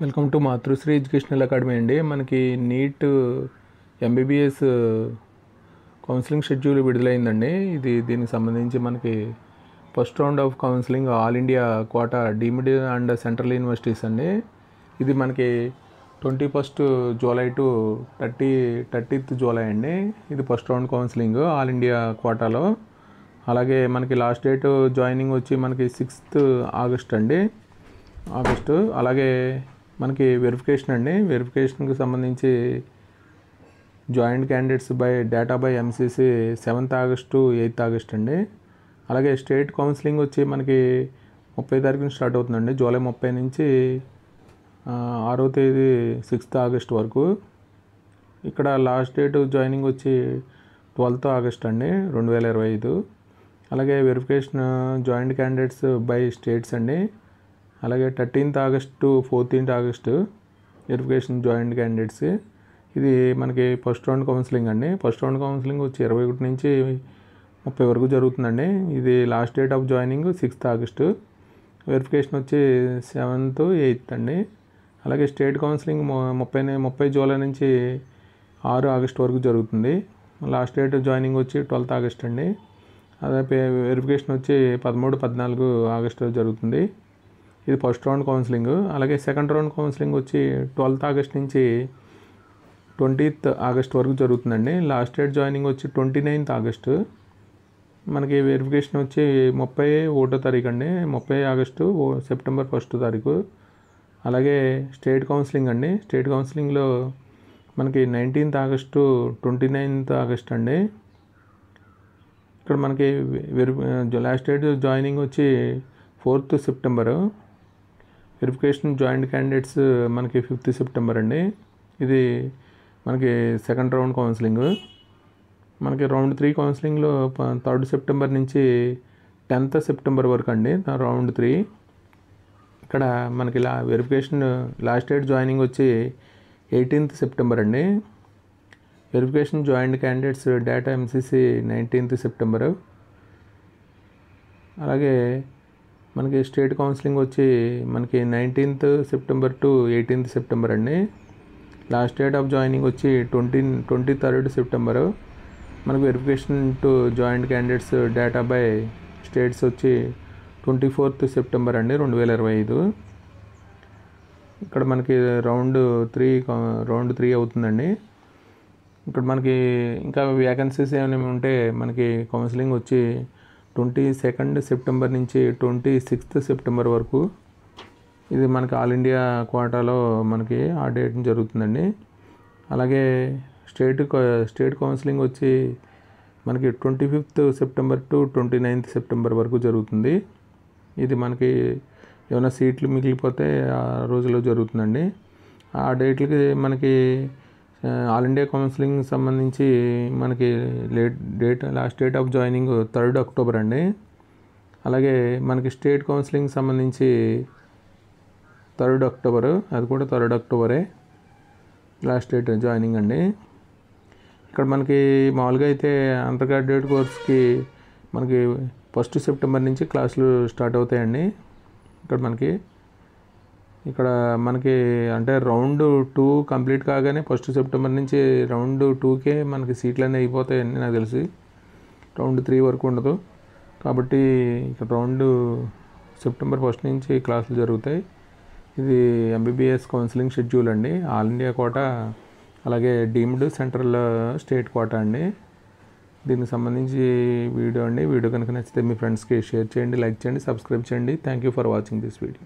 Welcome to Matrusri educational academy అండి. మనకి NEET MBBS counselling schedule విడుదలైందండి. దీనికి సంబంధించి మనకి first round of counselling all India quota deemed and central universities అండి. ఇది మనకి 21 జూలై టు 30th జూలై అండి. ఇది first round counselling all India కోటాలో. అలాగే మనకి లాస్ట్ డేట్ జాయినింగ్ వచ్చి మనకి 6th ఆగస్ట్ అండి. అలాగే మనకి వెరిఫికేషన్ అండి. వెరిఫికేషన్కి సంబంధించి joint candidates data by MCC 7th August to 8th August అండి. అలాగే స్టేట్ కౌన్సిలింగ్ వచ్చి మనకి 30 తారీఖున స్టార్ట్ అవుతుందండి. జూలై 30 నుంచి 6వ తేదీ 6th ఆగస్ట్ వరకు. ఇక్కడ లాస్ట్ డేట్ జాయినింగ్ వచ్చి 12th ఆగస్ట్ అండి 2025. అలాగే verification joint candidates by states అండి. అలాగే 13th August to 14th August verification joint candidates. ఇది మనకి ఫస్ట్ రౌండ్ కౌన్సిలింగ్ అండి. ఫస్ట్ రౌండ్ కౌన్సిలింగ్ వచ్చి 21 నుంచి 30 వరకు జరుగుతుందండి. ఇది last date of joining 6th August. Verification వచ్చి 7th 8th అండి. అలాగే స్టేట్ కౌన్సిలింగ్ 30 జూలై నుంచి 6 ఆగస్ట్ వరకు జరుగుతుంది. లాస్ట్ డేట్ జాయినింగ్ వచ్చి 12th ఆగస్ట్ అండి. అదే వెరిఫికేషన్ వచ్చి 13, 14 ఆగస్టులో జరుగుతుంది. ఇది ఫస్ట్ రౌండ్ కౌన్సిలింగ్. అలాగే సెకండ్ రౌండ్ కౌన్సిలింగ్ వచ్చి 12th ఆగస్ట్ నుంచి 20th ఆగస్ట్ వరకు జరుగుతుందండి. లాస్ట్ డేట్ జాయినింగ్ వచ్చి 29th ఆగస్టు. మనకి వెరిఫికేషన్ వచ్చి 31వ తారీఖు అండి. 30 ఆగస్టు సెప్టెంబర్ 1st తారీఖు. అలాగే స్టేట్ కౌన్సిలింగ్ అండి. స్టేట్ కౌన్సిలింగ్లో మనకి 19th ఆగస్టు 29th ఆగస్ట్ అండి. ఇక్కడ మనకి లాస్ట్ డేట్ జాయినింగ్ వచ్చి 4th September. Verification joint candidates మనకి 5th సెప్టెంబర్ అండి. ఇది మనకి సెకండ్ రౌండ్ కౌన్సిలింగ్. మనకి రౌండ్ 3 కౌన్సిలింగ్లో 3rd సెప్టెంబర్ నుంచి 10th సెప్టెంబర్ వరకు అండి రౌండ్ 3. ఇక్కడ మనకి వెరిఫికేషన్ లాస్ట్ డేట్ జాయినింగ్ వచ్చి 18th సెప్టెంబర్ అండి. Verification joint candidates data MCC 19th September. అలాగే మనకి స్టేట్ కౌన్సిలింగ్ వచ్చి మనకి 19th September to 18th September అండి. లాస్ట్ డేట్ ఆఫ్ జాయినింగ్ వచ్చి 23rd సెప్టెంబరు. మనకి verification to joint candidates data by states వచ్చి 24th సెప్టెంబర్ అండి 2025. ఇక్కడ మనకి రౌండ్ 3 అవుతుందండి. ఇక్కడ మనకి ఇంకా వేకెన్సీస్ ఏమైనా ఉంటే మనకి కౌన్సిలింగ్ వచ్చి 22nd సెప్టెంబర్ నుంచి 26th సెప్టెంబర్ వరకు. ఇది మనకి ఆల్ ఇండియా కోటాలో మనకి ఆ డేట్ జరుగుతుందండి. అలాగే స్టేట్ కౌన్సిలింగ్ వచ్చి మనకి 25th September to 29th September వరకు జరుగుతుంది. ఇది మనకి ఏమైనా సీట్లు మిగిలిపోతే ఆ రోజులో జరుగుతుందండి. ఆ డేట్లకి మనకి ఆల్ ఇండియా కౌన్సిలింగ్ సంబంధించి మనకి last date of joining 3rd October అండి. అలాగే మనకి స్టేట్ కౌన్సిలింగ్ సంబంధించి 3rd అక్టోబర్, అది కూడా 3rd అక్టోబరే లాస్ట్ డేట్ జాయినింగ్ అండి. ఇక్కడ మనకి మామూలుగా అయితే అండర్ గ్రాడ్యుయేట్ కోర్స్కి మనకి 1st సెప్టెంబర్ నుంచి క్లాసులు స్టార్ట్ అవుతాయండి. ఇక్కడ మనకి అంటే రౌండ్ 2 కంప్లీట్ కాగానే 1st సెప్టెంబర్ నుంచి రౌండ్ 2కే మనకి సీట్లు అనేవి అయిపోతాయండి నాకు తెలిసి. రౌండ్ 3 వరకు ఉండదు కాబట్టి ఇక్కడ రౌండ్ సెప్టెంబర్ 1st నుంచి క్లాసులు జరుగుతాయి. ఇది ఎంబీబీఎస్ కౌన్సిలింగ్ షెడ్యూల్ అండి. ఆల్ ఇండియా కోటా అలాగే డీమ్డ్ సెంట్రల్ స్టేట్ కోటా అండి. దీనికి సంబంధించి వీడియో కనుక నచ్చితే మీ ఫ్రెండ్స్కి షేర్ చేయండి, లైక్ చేయండి, సబ్స్క్రైబ్ చేయండి. Thank you for watching this video.